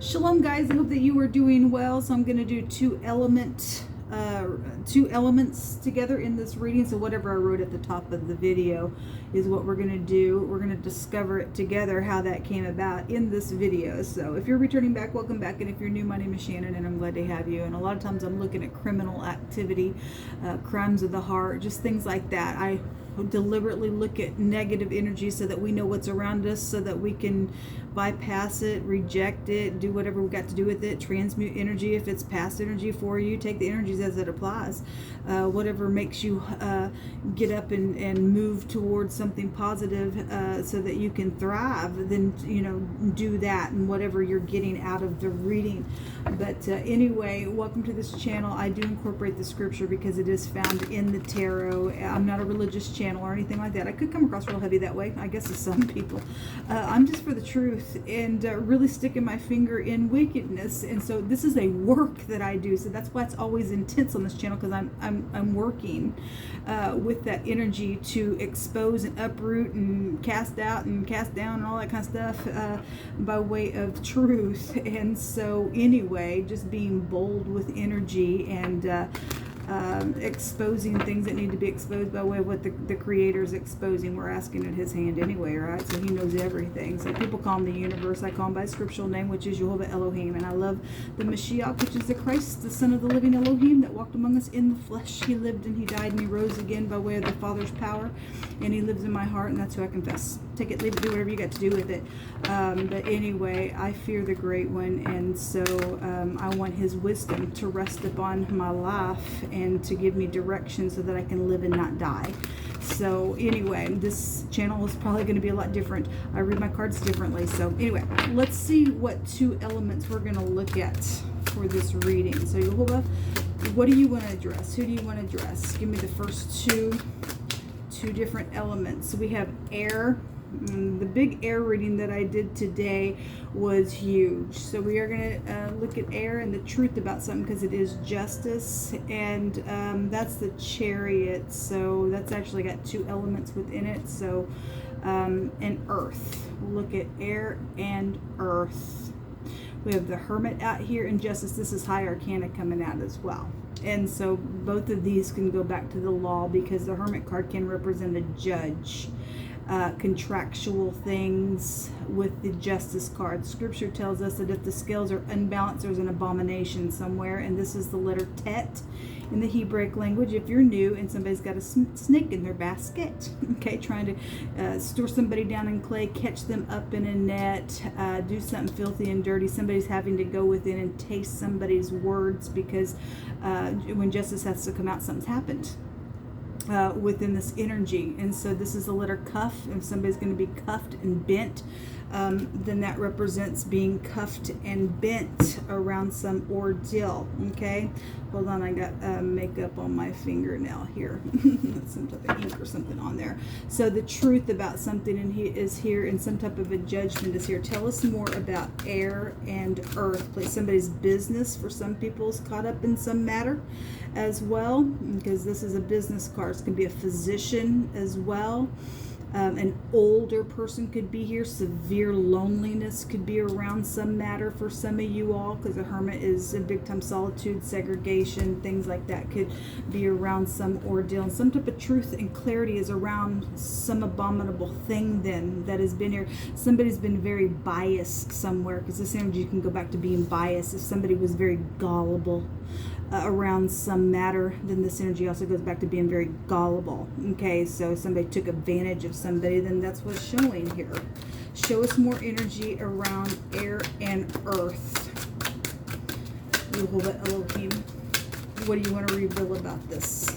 Shalom, guys. I hope that you are doing well. So I'm going to do two elements together in this reading. So whatever I wrote at the top of the video is what we're going to do. We're going to discover it together, how that came about in this video. So if you're returning back, welcome back. And if you're new, my name is Shannon, and I'm glad to have you. And a lot of times I'm looking at criminal activity, crimes of the heart, just things like that. I deliberately look at negative energy so that we know what's around us, so that we can bypass it, reject it, do whatever we got to do with it, transmute energy. If it's past energy for you, take the energies as it applies. Whatever makes you get up and move towards something positive, so that you can thrive, then do that, and whatever you're getting out of the reading. But anyway, welcome to this channel. I do incorporate the scripture because it is found in the tarot. I'm not a religious channel or anything like that. I could come across real heavy that way, I guess, to some people. I'm just for the truth and really sticking my finger in wickedness. And so this is a work that I do. So that's why it's always intense on this channel, because I'm working with that energy to expose and uproot and cast out and cast down and all that kind of stuff by way of truth. And so anyway, just being bold with energy and exposing things that need to be exposed by way of what the creator is exposing. We're asking at his hand anyway, right? So he knows everything. So people call him the universe. I call him by a scriptural name, which is Jehovah Elohim. And I love the Mashiach, which is the Christ, the Son of the living Elohim that walked among us in the flesh. He lived and he died and he rose again by way of the Father's power. And he lives in my heart, and that's who I confess. Take it, leave it, do whatever you got to do with it. But anyway, I fear the Great One, and so I want his wisdom to rest upon my life and to give me direction so that I can live and not die. So anyway, this channel is probably going to be a lot different. I read my cards differently. So anyway, let's see what two elements we're going to look at for this reading. So Yehovah, what do you want to address? Who do you want to address? Give me the first two different elements. So we have air. The big air reading that I did today was huge. So we are going to look at air and the truth about something, because it is justice, and that's the Chariot. So that's actually got two elements within it. So and earth. We'll look at air and earth. We have the Hermit out here, and justice. This is High Arcana coming out as well. And so both of these can go back to the law, because the Hermit card can represent a judge. Contractual things with the Justice card. Scripture tells us that if the scales are unbalanced, there's an abomination somewhere, and this is the letter Tet in the Hebraic language. If you're new and somebody's got a snake in their basket, okay, trying to store somebody down in clay, catch them up in a net, do something filthy and dirty, somebody's having to go within and taste somebody's words, because when justice has to come out, something's happened within this energy. And so this is the letter Cuff. If somebody's going to be cuffed and bent, then that represents being cuffed and bent around some ordeal. Okay, hold on, I got makeup on my fingernail here. Some type of ink or something on there. So the truth about something is here, and some type of a judgment is here. Tell us more about air and earth, please. Somebody's business, for some people, is caught up in some matter as well, because this is a business card. It could be a physician as well. An older person could be here. Severe loneliness could be around some matter for some of you all, because the Hermit is a big time solitude, segregation, things like that could be around some ordeal. And some type of truth and clarity is around some abominable thing then that has been here. Somebody's been very biased somewhere, because this energy can go back to being biased. If somebody was very gullible around some matter, then this energy also goes back to being very gullible. Okay, so somebody took advantage of somebody, then that's what's showing here. Show us more energy around air and earth. Yehovah Elohim, what do you want to reveal about this?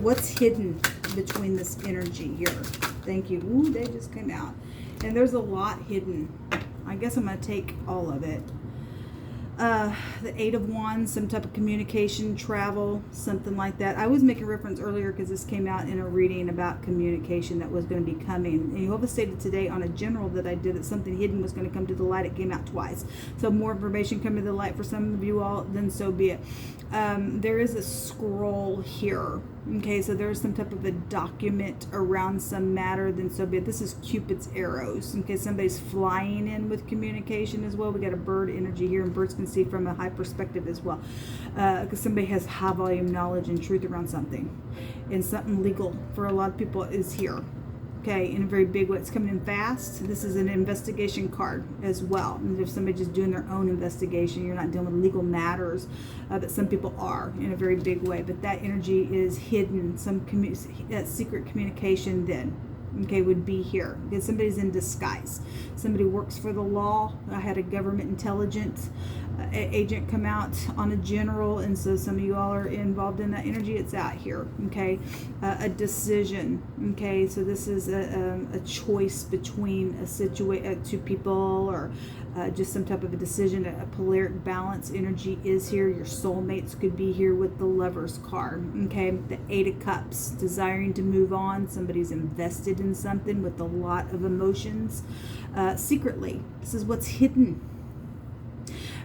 What's hidden between this energy here? Thank you. Ooh, they just came out. And there's a lot hidden. I guess I'm going to take all of it. The Eight of Wands, some type of communication, travel, something like that. I was making reference earlier because this came out in a reading about communication that was going to be coming. And Jehovah stated today on a general that I did that something hidden was going to come to the light. It came out twice. So more information coming to the light for some of you all, then so be it. There is a scroll here. Okay, so there's some type of a document around some matter, then so be it. This is Cupid's arrows. Okay, somebody's flying in with communication as well. We got a bird energy here, and birds can see from a high perspective as well. Because somebody has high volume knowledge and truth around something. And something legal for a lot of people is here. Okay, in a very big way. It's coming in fast. This is an investigation card as well. And if somebody's just doing their own investigation, you're not dealing with legal matters, but some people are in a very big way. But that energy is hidden. Some that secret communication then, okay, would be here. Because somebody's in disguise. Somebody works for the law. I had a government intelligence agent come out on a general, and so some of you all are involved in that energy. It's out here. Okay, a decision. Okay, so this is a choice between two people, or just some type of a decision. A polaric balance energy is here. Your soulmates could be here with the Lover's card. Okay, the Eight of Cups, desiring to move on. Somebody's invested in something with a lot of emotions secretly. This is what's hidden.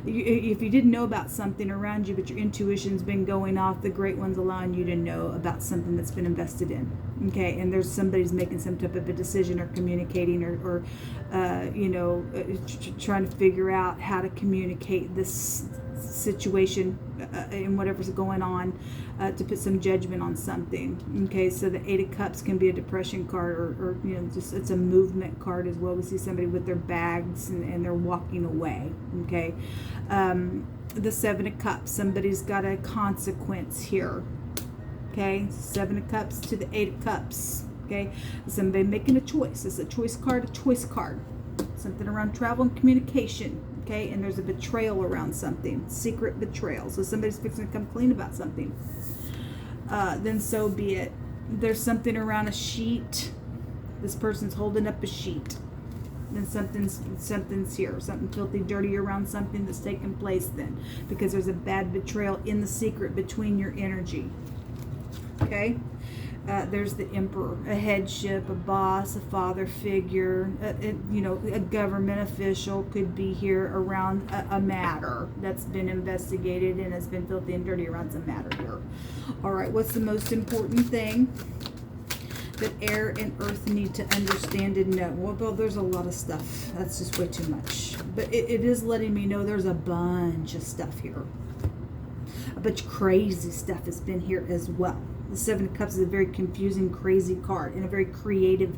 If you didn't know about something around you, but your intuition's been going off, the great one's allowing you to know about something that's been invested in. Okay, and there's somebody's making some type of a decision, or communicating, or trying to figure out how to communicate this situation and whatever's going on, to put some judgment on something. Okay, so the Eight of Cups can be a depression card, or just it's a movement card as well. We see somebody with their bags and they're walking away. Okay, the Seven of Cups, somebody's got a consequence here. Okay, Seven of Cups to the Eight of Cups. Okay, somebody making a choice. It's a choice card, something around travel and communication. Okay, and there's a betrayal around something, secret betrayal. So somebody's fixing to come clean about something. Then so be it. There's something around a sheet. This person's holding up a sheet. Then something's here, something filthy, dirty around something that's taken place then, because there's a bad betrayal in the secret between your energy. Okay. There's the Emperor, a headship, a boss, a father figure, a government official could be here around a matter that's been investigated and has been filthy and dirty around some matter here. All right, what's the most important thing that air and earth need to understand and know? Well, there's a lot of stuff. That's just way too much. But it is letting me know there's a bunch of stuff here. A bunch of crazy stuff has been here as well. The Seven of Cups is a very confusing, crazy card, and a very creative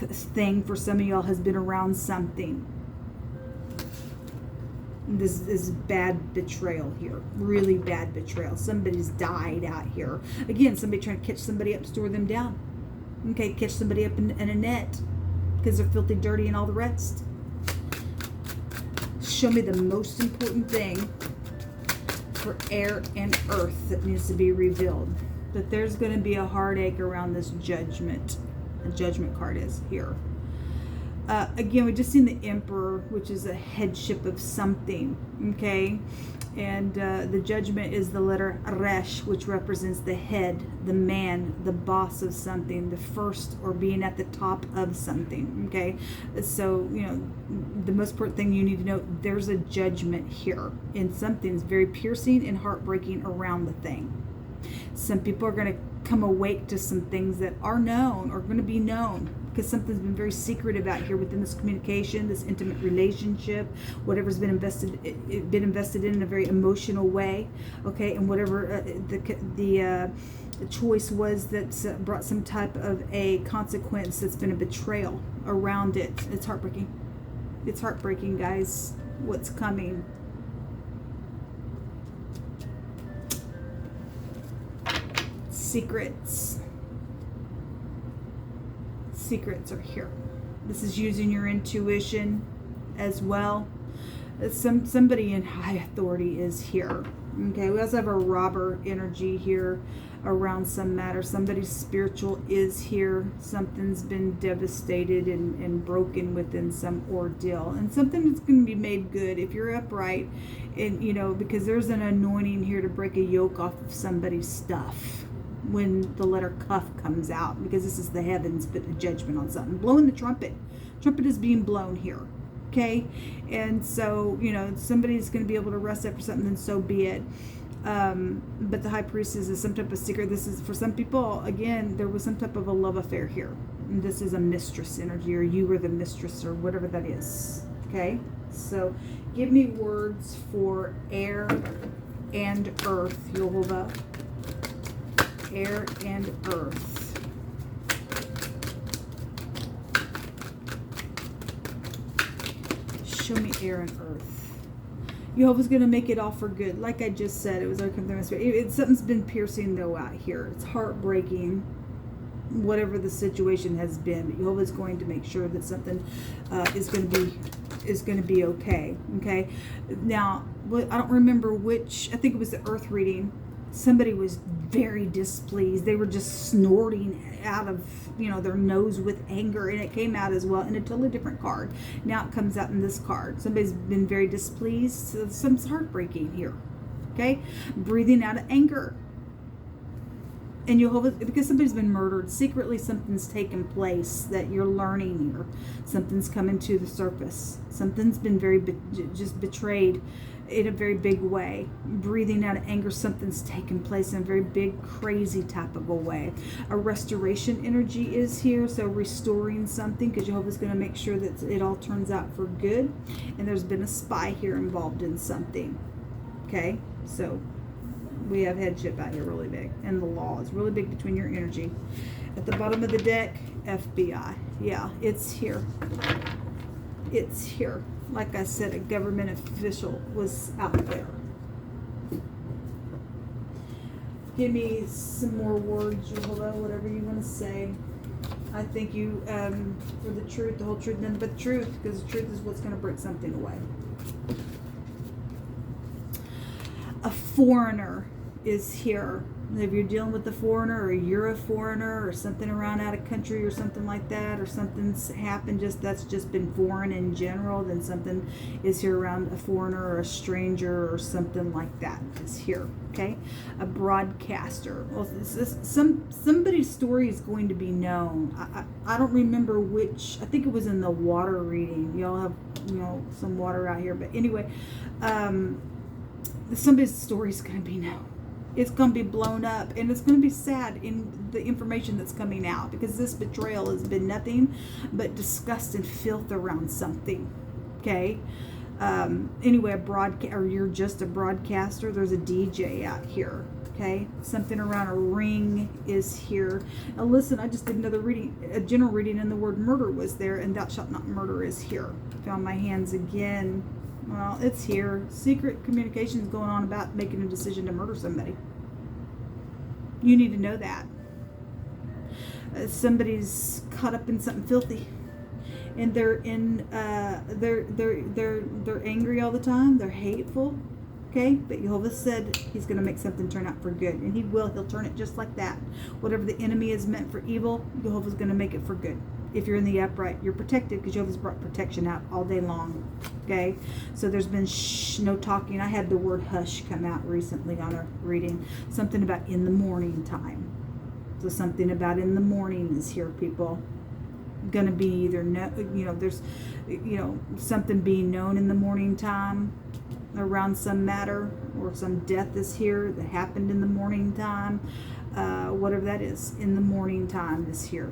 thing for some of y'all has been around something. This is bad betrayal here, really bad betrayal. Somebody's died out here. Again, somebody trying to catch somebody up, store them down. Okay, catch somebody up in a net because they're filthy, dirty, and all the rest. Show me the most important thing for air and earth that needs to be revealed. That there's going to be a heartache around this judgment. The Judgment card is here. Again, we just seen the Emperor, which is a headship of something. Okay, and the Judgment is the letter Resh, which represents the head, the man, the boss of something, the first, or being at the top of something. Okay, so the most important thing you need to know, there's a judgment here, and something's very piercing and heartbreaking around the thing. Some people are going to come awake to some things that are known or going to be known, because something's been very secretive out here within this communication, this intimate relationship, whatever's been invested in a very emotional way. Okay, and whatever the choice was that brought some type of a consequence, that's been a betrayal around it. It's heartbreaking. It's heartbreaking, guys, what's coming. Secrets are here. This is using your intuition as well. Somebody in high authority is here. Okay, we also have a robber energy here around some matter. Somebody spiritual is here. Something's been devastated and broken within some ordeal, and something that's going to be made good if you're upright, and because there's an anointing here to break a yoke off of somebody's stuff when the letter Cuff comes out, because this is the heavens, but the judgment on something. Blowing the trumpet is being blown here. Okay, and so somebody's going to be able to rest up for something, and so be it. But the high priestess is some type of secret. This is for some people, again, there was some type of a love affair here. And this is a mistress energy, or you were the mistress, or whatever that is. Okay, so give me words for air and earth, Yehovah. Air and earth. Show me air and earth. Jehovah's going to make it all for good. Like I just said, it was our something's been piercing though out here. It's heartbreaking, whatever the situation has been. But Jehovah's going to make sure that something is going to be okay. Okay. Now, I don't remember which. I think it was the earth reading. Somebody was very displeased. They were just snorting out of, their nose with anger, and it came out as well in a totally different card. Now it comes out in this card. Somebody's been very displeased. So something's heartbreaking here. Okay? Breathing out of anger. And Jehovah, because somebody's been murdered, secretly something's taken place that you're learning here. Something's coming to the surface. Something's been very just betrayed in a very big way. Breathing out of anger, something's taken place in a very big, crazy type of a way. A restoration energy is here, so restoring something, because Jehovah's going to make sure that it all turns out for good. And there's been a spy here involved in something. Okay, so we have headship out here really big, and the law is really big between your energy. At the bottom of the deck, FBI. Yeah, it's here. It's here. Like I said, a government official was out there. Give me some more words, Jehovah, whatever you want to say. I thank you for the truth, the whole truth, nothing but the truth, because the truth is what's going to break something away. A foreigner is here. If you're dealing with a foreigner, or you're a foreigner, or something around out of country, or something like that, or something's happened that's just been foreign in general, then something is here around a foreigner or a stranger or something like that is here. Okay, a broadcaster. Well, somebody's story is going to be known. I don't remember which. I think it was in the water reading. Y'all have some water out here, but anyway, somebody's story is going to be known. It's going to be blown up, and it's going to be sad in the information that's coming out, because this betrayal has been nothing but disgust and filth around something. Okay. Anyway, or you're just a broadcaster. There's a DJ out here. Okay. Something around a ring is here. Now listen, I just did another reading, a general reading, and the word murder was there, and thou shalt not murder is here. Found my hands again. Well, it's here. Secret communication is going on about making a decision to murder somebody. You need to know that. Somebody's caught up in something filthy, and they're angry all the time. They're hateful. Okay, but Jehovah said He's going to make something turn out for good, and He will. He'll turn it just like that. Whatever the enemy is meant for evil, Jehovah's going to make it for good. If you're in the upright, you're protected, because Jehovah's brought protection out all day long. Okay, so there's been no talking. I had the word hush come out recently on a reading. Something about in the morning time. So something about in the morning is here, people. Going to be either there's something being known in the morning time around some matter, or some death is here that happened in the morning time. Whatever that is, in the morning time is here.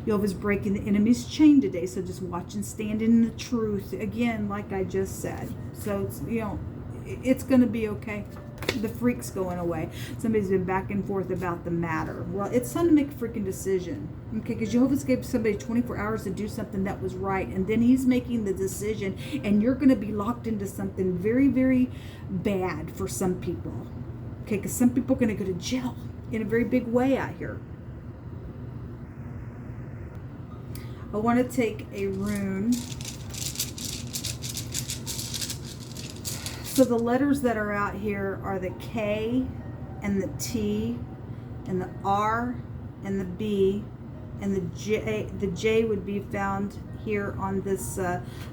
Jehovah's breaking the enemy's chain today, so just watch and stand in the truth. Again, like I just said. So, it's going to be okay. The freak's going away. Somebody's been back and forth about the matter. Well, it's time to make a freaking decision. Okay, because Jehovah's gave somebody 24 hours to do something that was right, and then He's making the decision, and you're going to be locked into something very, very bad for some people. Okay, because some people are going to go to jail in a very big way out here. I want to take a rune. So the letters that are out here are the K and the T and the R and the B and the J. The J would be found here on this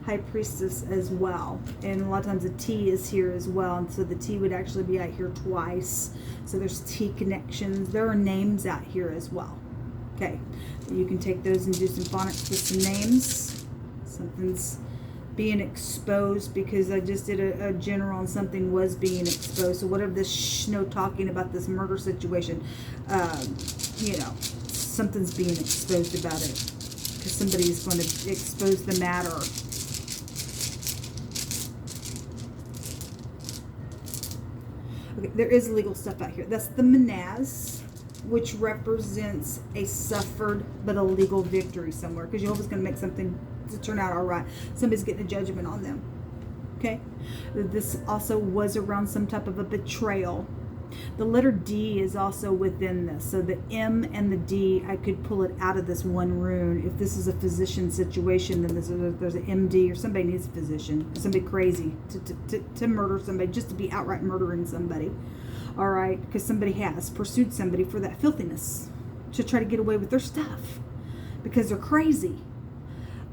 high priestess as well. And a lot of times the T is here as well. And so the T would actually be out here twice. So there's T connections. There are names out here as well. Okay, you can take those and do some phonics with some names. Something's being exposed, because I just did a general and something was being exposed. So whatever this shh, no talking about this murder situation, you know, something's being exposed about it, because somebody's going to expose the matter. Okay, there is legal stuff out here. That's the Manaz, which represents a suffered but a legal victory somewhere, because Jehovah's going to make something to turn out all right. Somebody's getting a judgment on them. Okay, this also was around some type of a betrayal. The letter D is also within this, so the M and the D, I could pull it out of this one rune. If this is a physician situation, then there's an MD, or somebody needs a physician, somebody crazy to murder somebody, just to be outright murdering somebody. All right, because somebody has pursued somebody for that filthiness, to try to get away with their stuff because they're crazy.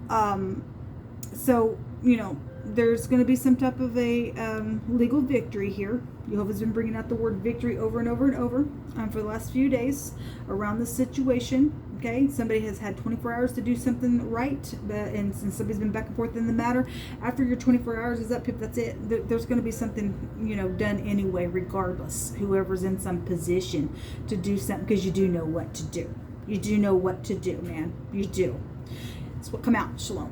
So, you know, there's going to be some type of a legal victory here. Jehovah's been bringing out the word victory over and over and over for the last few days around this situation. Okay, somebody has had 24 hours to do something right, and since somebody's been back and forth in the matter, after your 24 hours is up, that's it. There's going to be something, you know, done anyway, regardless. Whoever's in some position to do something, because you do know what to do. You do know what to do, man. You do. It's what come out. Shalom.